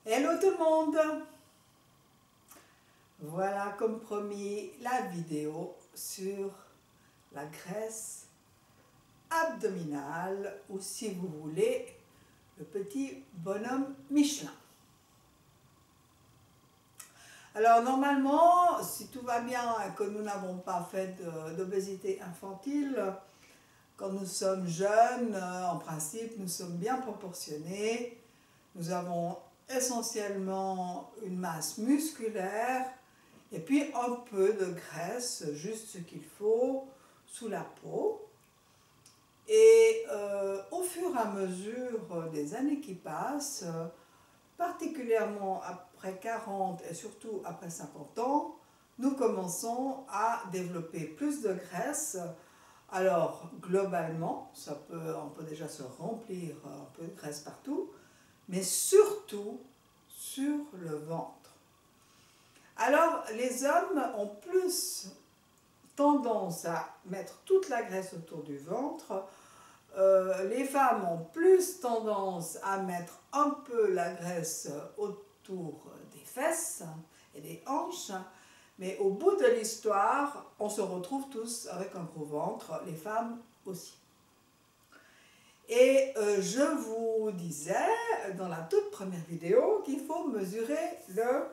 Hello tout le monde! Voilà comme promis la vidéo sur la graisse abdominale ou si vous voulez le petit bonhomme Michelin. Alors normalement, si tout va bien et que nous n'avons pas fait d'obésité infantile, quand nous sommes jeunes, en principe nous sommes bien proportionnés, nous avons essentiellement une masse musculaire et puis un peu de graisse, juste ce qu'il faut, sous la peau. Et au fur et à mesure des années qui passent, particulièrement après 40 et surtout après 50 ans, nous commençons à développer plus de graisse. Alors globalement, on peut déjà se remplir un peu de graisse partout, mais surtout sur le ventre. Alors, les hommes ont plus tendance à mettre toute la graisse autour du ventre. Les femmes ont plus tendance à mettre un peu la graisse autour des fesses et des hanches. Mais au bout de l'histoire, on se retrouve tous avec un gros ventre, les femmes aussi. Et je vous disais dans la toute première vidéo qu'il faut mesurer le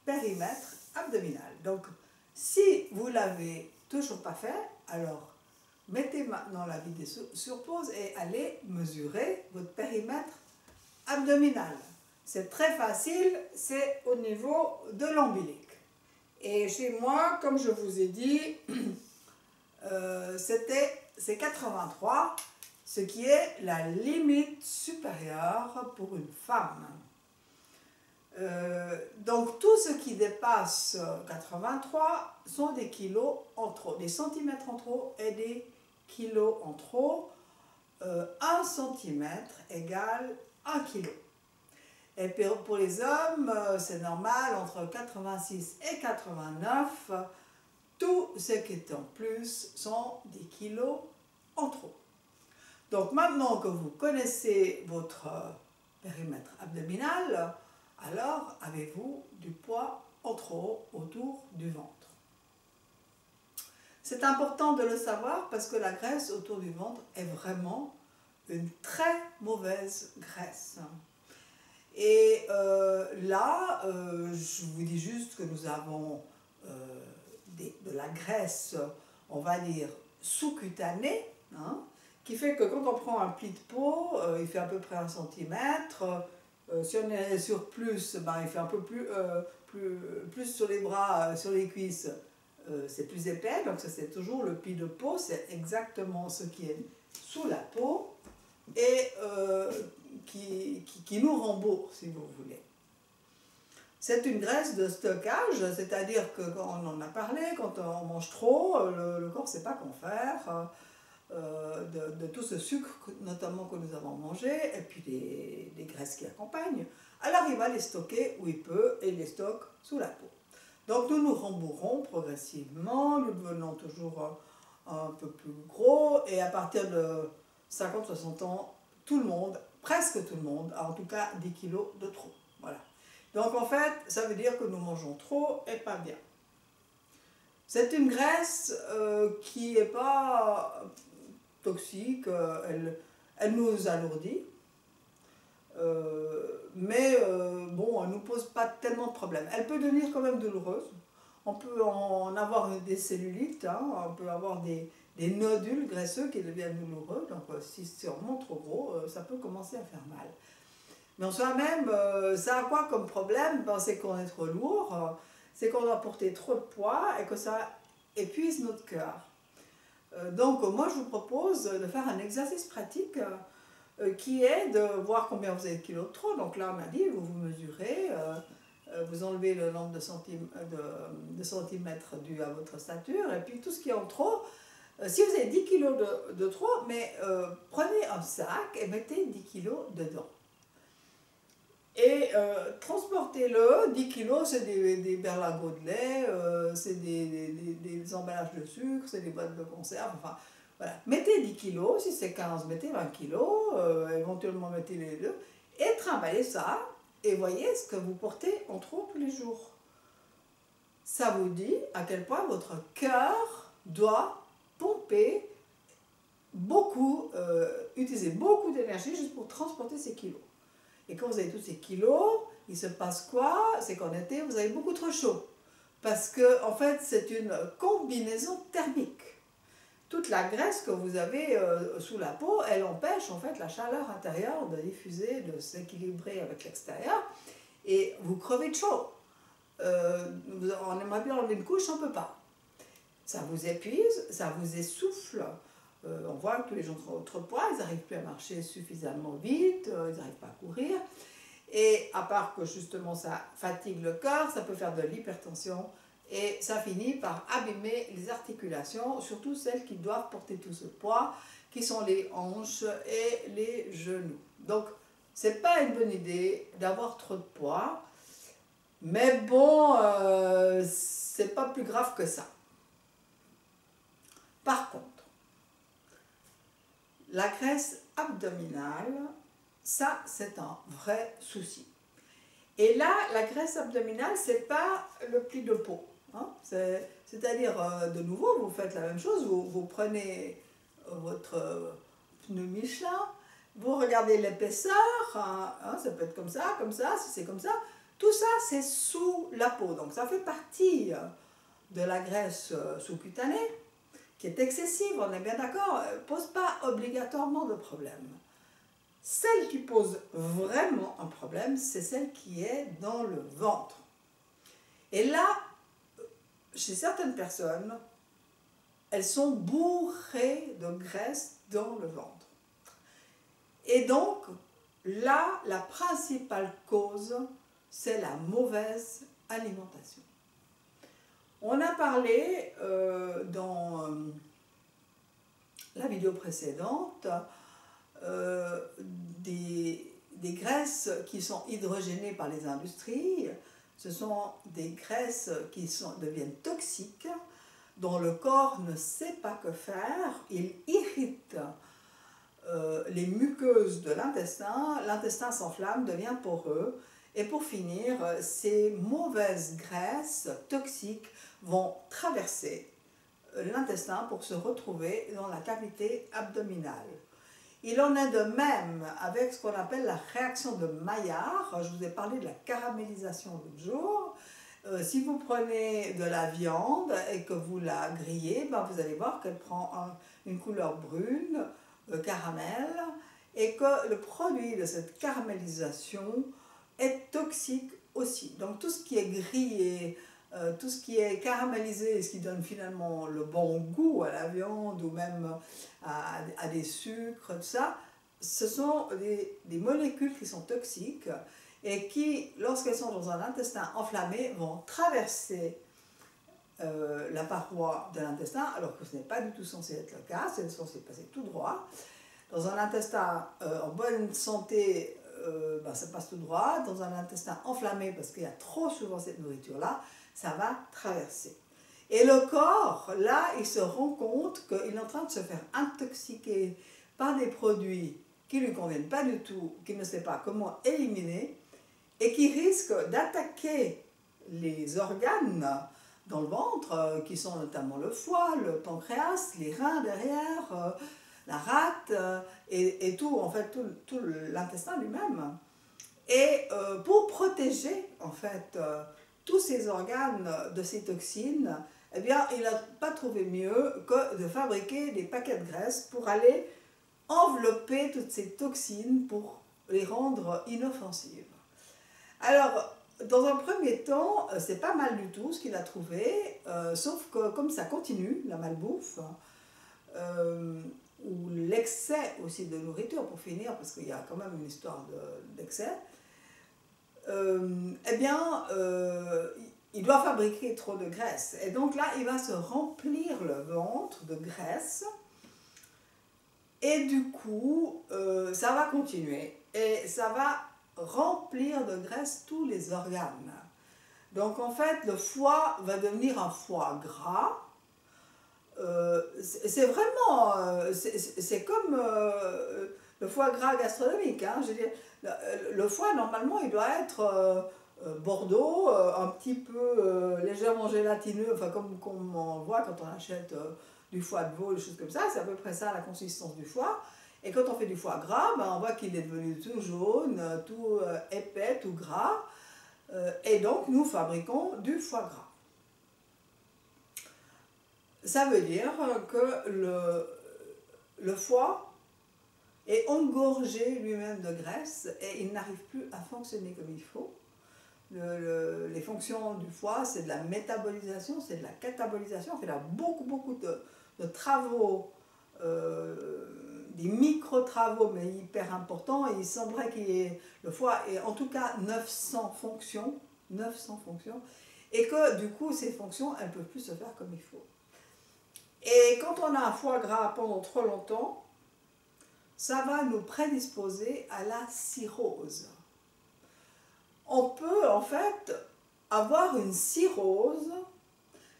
périmètre abdominal. Donc, si vous ne l'avez toujours pas fait, alors mettez maintenant la vidéo sur pause et allez mesurer votre périmètre abdominal. C'est très facile, c'est au niveau de l'ombilic. Et chez moi, comme je vous ai dit, c'est 83, ce qui est la limite supérieure pour une femme. Donc tout ce qui dépasse 83 sont des kilos en trop, des centimètres en trop et des kilos en trop. 1 centimètre égale 1 kilo. Et pour les hommes, c'est normal, entre 86 et 89, tout ce qui est en plus sont des kilos en trop. Donc maintenant que vous connaissez votre périmètre abdominal, alors avez-vous du poids en trop autour du ventre. C'est important de le savoir parce que la graisse autour du ventre est vraiment une très mauvaise graisse. Et là, je vous dis juste que nous avons de la graisse, on va dire, sous-cutanée, hein, qui fait que quand on prend un pli de peau, il fait à peu près 1 centimètre. Si on est sur plus, ben, il fait un peu plus sur les bras, sur les cuisses, c'est plus épais. Donc ça, c'est toujours le pli de peau, c'est exactement ce qui est sous la peau et qui nous rembourse, si vous voulez. C'est une graisse de stockage, c'est-à-dire que quand on en a parlé, quand on mange trop, le corps ne sait quoi faire. De tout ce sucre, notamment que nous avons mangé, et puis des graisses qui accompagnent, alors il va les stocker où il peut, et il les stocke sous la peau. Donc nous nous rembourrons progressivement, nous devenons toujours un peu plus gros, et à partir de 50-60 ans, tout le monde, presque tout le monde, a en tout cas 10 kilos de trop. Voilà. Donc en fait, ça veut dire que nous mangeons trop et pas bien. C'est une graisse qui n'est pas toxique, elle nous alourdit, mais bon, elle ne nous pose pas tellement de problèmes. Elle peut devenir quand même douloureuse, on peut en avoir des cellulites, hein, on peut avoir des nodules graisseux qui deviennent douloureux, donc si c'est vraiment trop gros, ça peut commencer à faire mal. Mais en soi-même, ça a quoi comme problème? Ben, c'est qu'on est trop lourd, c'est qu'on doit porter trop de poids et que ça épuise notre cœur. Donc moi je vous propose de faire un exercice pratique qui est de voir combien vous avez de kilos de trop. Donc là on m'a dit, vous vous mesurez, vous enlevez le nombre de centimètres dû à votre stature, et puis tout ce qui est en trop, si vous avez 10 kilos de trop, mais prenez un sac et mettez 10 kilos dedans. Et transportez-le, 10 kilos, c'est des berlingots de lait, c'est des emballages de sucre, c'est des boîtes de conserve, enfin voilà. Mettez 10 kilos, si c'est 15, mettez 20 kilos, éventuellement mettez les deux, et trimballez ça et voyez ce que vous portez en trop tous les jours. Ça vous dit à quel point votre cœur doit pomper beaucoup, utiliser beaucoup d'énergie juste pour transporter ces kilos. Et quand vous avez tous ces kilos, il se passe quoi? C'est qu'en été, vous avez beaucoup trop chaud. Parce que, en fait, c'est une combinaison thermique. Toute la graisse que vous avez sous la peau, elle empêche en fait la chaleur intérieure de diffuser, de s'équilibrer avec l'extérieur. Et vous crevez de chaud. On aimerait bien enlever une couche, on ne peut pas. Ça vous épuise, ça vous essouffle. On voit que tous les gens ont trop de poids, ils n'arrivent plus à marcher suffisamment vite, ils n'arrivent pas à courir. Et à part que justement ça fatigue le corps, ça peut faire de l'hypertension et ça finit par abîmer les articulations, surtout celles qui doivent porter tout ce poids, qui sont les hanches et les genoux. Donc, ce n'est pas une bonne idée d'avoir trop de poids, mais bon, c'est pas plus grave que ça. Par contre, la graisse abdominale, ça c'est un vrai souci. Et là, la graisse abdominale, c'est pas le pli de peau. Hein? C'est-à-dire, de nouveau, vous faites la même chose, vous prenez votre pneu Michelin, vous regardez l'épaisseur, hein, ça peut être comme ça, si c'est comme ça. Tout ça, c'est sous la peau. Donc, ça fait partie de la graisse sous-cutanée, qui est excessive, on est bien d'accord, ne pose pas obligatoirement de problème. Celle qui pose vraiment un problème, c'est celle qui est dans le ventre. Et là, chez certaines personnes, elles sont bourrées de graisse dans le ventre. Et donc, là, la principale cause, c'est la mauvaise alimentation. On a parlé dans la vidéo précédente des graisses qui sont hydrogénées par les industries. Ce sont des graisses qui deviennent toxiques, dont le corps ne sait pas que faire. Il irrite les muqueuses de l'intestin s'enflamme, devient poreux, et pour finir, ces mauvaises graisses toxiques vont traverser l'intestin pour se retrouver dans la cavité abdominale. Il en est de même avec ce qu'on appelle la réaction de Maillard. Je vous ai parlé de la caramélisation l'autre jour. Si vous prenez de la viande et que vous la grillez, ben vous allez voir qu'elle prend une couleur brune, caramel, et que le produit de cette caramélisation est toxique aussi. Donc tout ce qui est grillé, tout ce qui est caramélisé, ce qui donne finalement le bon goût à la viande ou même à des sucres, tout ça, ce sont des molécules qui sont toxiques et qui, lorsqu'elles sont dans un intestin enflammé, vont traverser la paroi de l'intestin, alors que ce n'est pas du tout censé être le cas, c'est censé passer tout droit. Dans un intestin en bonne santé, ça passe tout droit. Dans un intestin enflammé, parce qu'il y a trop souvent cette nourriture-là, ça va traverser. Et le corps, là, il se rend compte qu'il est en train de se faire intoxiquer par des produits qui ne lui conviennent pas du tout, qu'il ne sait pas comment éliminer, et qui risquent d'attaquer les organes dans le ventre, qui sont notamment le foie, le pancréas, les reins derrière, la rate, et tout, en fait, tout l'intestin lui-même. Et pour protéger, en fait, tous ces organes de ces toxines, eh bien, il n'a pas trouvé mieux que de fabriquer des paquets de graisse pour aller envelopper toutes ces toxines pour les rendre inoffensives. Alors, dans un premier temps, c'est pas mal du tout ce qu'il a trouvé, sauf que comme ça continue, la malbouffe, ou l'excès aussi de nourriture pour finir, parce qu'il y a quand même une histoire d'excès, eh bien, il doit fabriquer trop de graisse. Et donc là, il va se remplir le ventre de graisse. Et du coup, ça va continuer. Et ça va remplir de graisse tous les organes. Donc en fait, le foie va devenir un foie gras. C'est vraiment, c'est comme le foie gras gastronomique. Hein, je veux dire, le foie, normalement, il doit être bordeaux, un petit peu légèrement gélatineux, enfin comme on voit quand on achète du foie de veau, des choses comme ça, c'est à peu près ça la consistance du foie. Et quand on fait du foie gras, ben, on voit qu'il est devenu tout jaune, tout épais, tout gras. Et donc, nous fabriquons du foie gras. Ça veut dire que le foie est engorgé lui-même de graisse et il n'arrive plus à fonctionner comme il faut. Les fonctions du foie, c'est de la métabolisation, c'est de la catabolisation. On fait là beaucoup de travaux, des micro-travaux, mais hyper importants. Et il semblerait que le foie ait en tout cas 900 fonctions, et que du coup, ces fonctions, elles ne peuvent plus se faire comme il faut. Et quand on a un foie gras pendant trop longtemps, ça va nous prédisposer à la cirrhose. On peut en fait avoir une cirrhose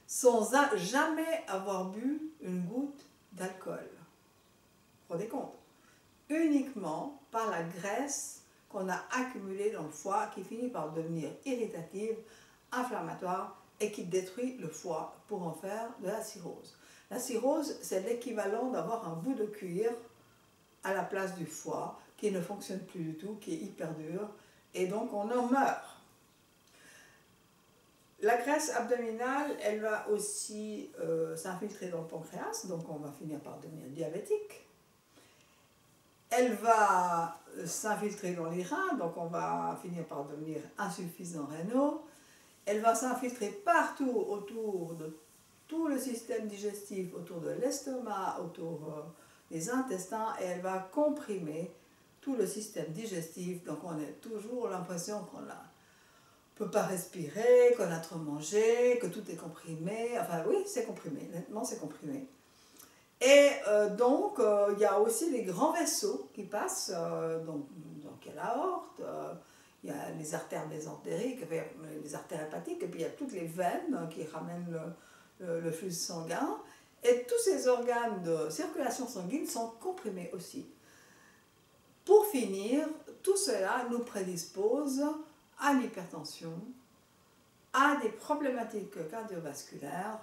sans jamais avoir bu une goutte d'alcool. Vous vous rendez compte? Uniquement par la graisse qu'on a accumulée dans le foie qui finit par devenir irritative, inflammatoire et qui détruit le foie pour en faire de la cirrhose. La cirrhose, c'est l'équivalent d'avoir un bout de cuir à la place du foie qui ne fonctionne plus du tout, qui est hyper dur, et donc on en meurt. La graisse abdominale, elle va aussi s'infiltrer dans le pancréas, donc on va finir par devenir diabétique. Elle va s'infiltrer dans les reins, donc on va finir par devenir insuffisant rénaux. Elle va s'infiltrer partout autour de tout le système digestif, autour de l'estomac, autour des intestins, et elle va comprimer tout le système digestif. Donc on a toujours l'impression qu'on ne peut pas respirer, qu'on a trop mangé, que tout est comprimé. Enfin oui, c'est comprimé, nettement c'est comprimé. Et donc il y a aussi les grands vaisseaux qui passent, donc il y a l'aorte, il y a les artères mésentériques, les artères hépatiques, et puis il y a toutes les veines qui ramènent le flux sanguin. Et tous ces organes de circulation sanguine sont comprimés aussi. Pour finir, tout cela nous prédispose à l'hypertension, à des problématiques cardiovasculaires,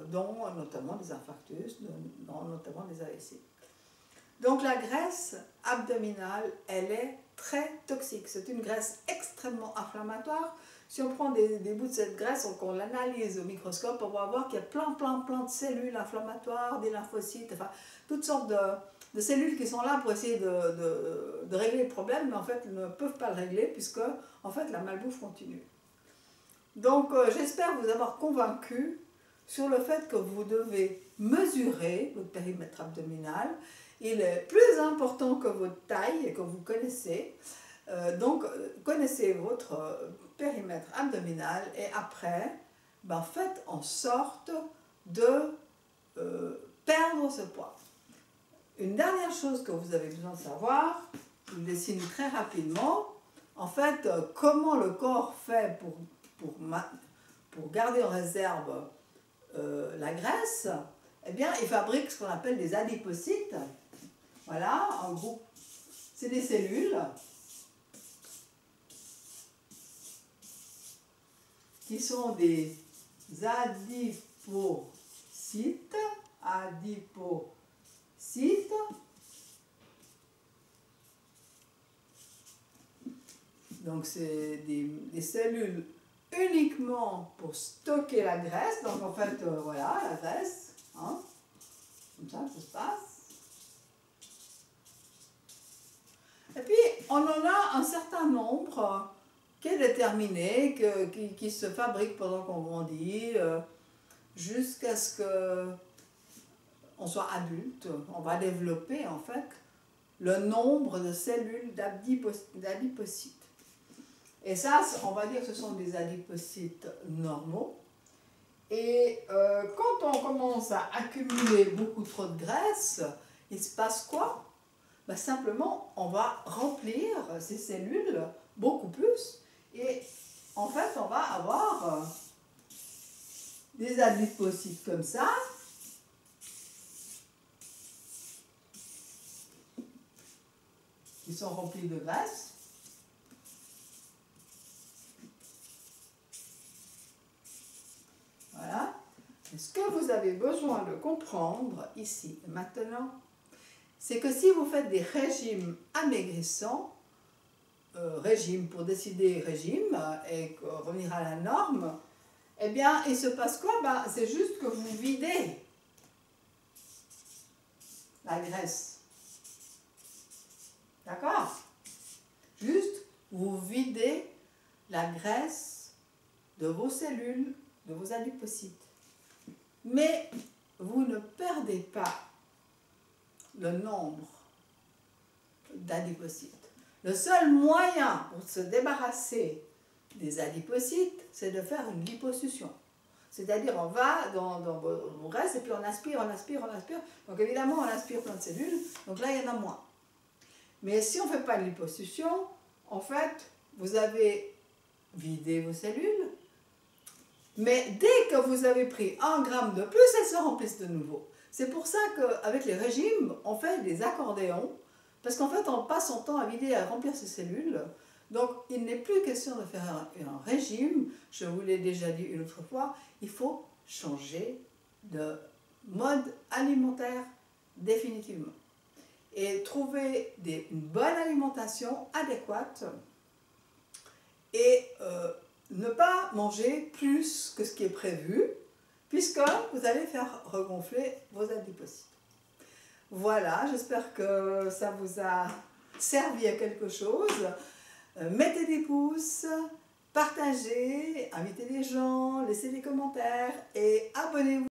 dont notamment des infarctus, dont notamment des AVC. Donc la graisse abdominale, elle est très toxique. C'est une graisse extrêmement inflammatoire. Si on prend des bouts de cette graisse, qu'on l'analyse au microscope, on va voir qu'il y a plein de cellules inflammatoires, des lymphocytes, enfin toutes sortes de cellules qui sont là pour essayer de régler le problème, mais en fait, elles ne peuvent pas le régler puisque en fait, la malbouffe continue. Donc, j'espère vous avoir convaincu sur le fait que vous devez mesurer votre périmètre abdominal. Il est plus important que votre taille et que vous connaissez. Donc, connaissez votre périmètre abdominal et après, ben, faites en sorte de perdre ce poids. Une dernière chose que vous avez besoin de savoir, je vous le dessine très rapidement. En fait, comment le corps fait pour garder en réserve la graisse? Eh bien, il fabrique ce qu'on appelle des adipocytes. Voilà, en gros, c'est des cellules qui sont des adipocytes. Donc, c'est des cellules uniquement pour stocker la graisse. Donc, en fait, voilà, la graisse. Hein, comme ça se passe. Et puis, on en a un certain nombre qui est déterminé, qui se fabrique pendant qu'on grandit, jusqu'à ce qu'on soit adulte. On va développer, en fait, le nombre de cellules d'adipocytes. Et ça, on va dire que ce sont des adipocytes normaux. Et quand on commence à accumuler beaucoup trop de graisse, il se passe quoi? Ben, simplement, on va remplir ces cellules beaucoup plus. Et en fait, on va avoir des adipocytes comme ça. qui sont remplis de graisse. Voilà. Et ce que vous avez besoin de comprendre ici et maintenant, c'est que si vous faites des régimes amaigrissants, régime pour décider régime et revenir à la norme, eh bien, il se passe quoi? Ben, c'est juste que vous videz la graisse. D'accord? Juste, vous videz la graisse de vos cellules, de vos adipocytes. Mais vous ne perdez pas le nombre d'adipocytes. Le seul moyen pour se débarrasser des adipocytes, c'est de faire une liposuction. C'est-à-dire, on va dans vos graisses et puis on aspire, on aspire, on aspire. Donc évidemment, on aspire plein de cellules, donc là, il y en a moins. Mais si on ne fait pas de liposuction, en fait, vous avez vidé vos cellules, mais dès que vous avez pris 1 gramme de plus, elles se remplissent de nouveau. C'est pour ça qu'avec les régimes, on fait des accordéons, parce qu'en fait, on passe son temps à vider et à remplir ses cellules. Donc, il n'est plus question de faire un régime. Je vous l'ai déjà dit une autre fois, il faut changer de mode alimentaire définitivement. Et trouver une bonne alimentation adéquate et ne pas manger plus que ce qui est prévu, puisque vous allez faire regonfler vos adipocytes. Voilà, j'espère que ça vous a servi à quelque chose. Mettez des pouces, partagez, invitez des gens, laissez des commentaires et abonnez-vous.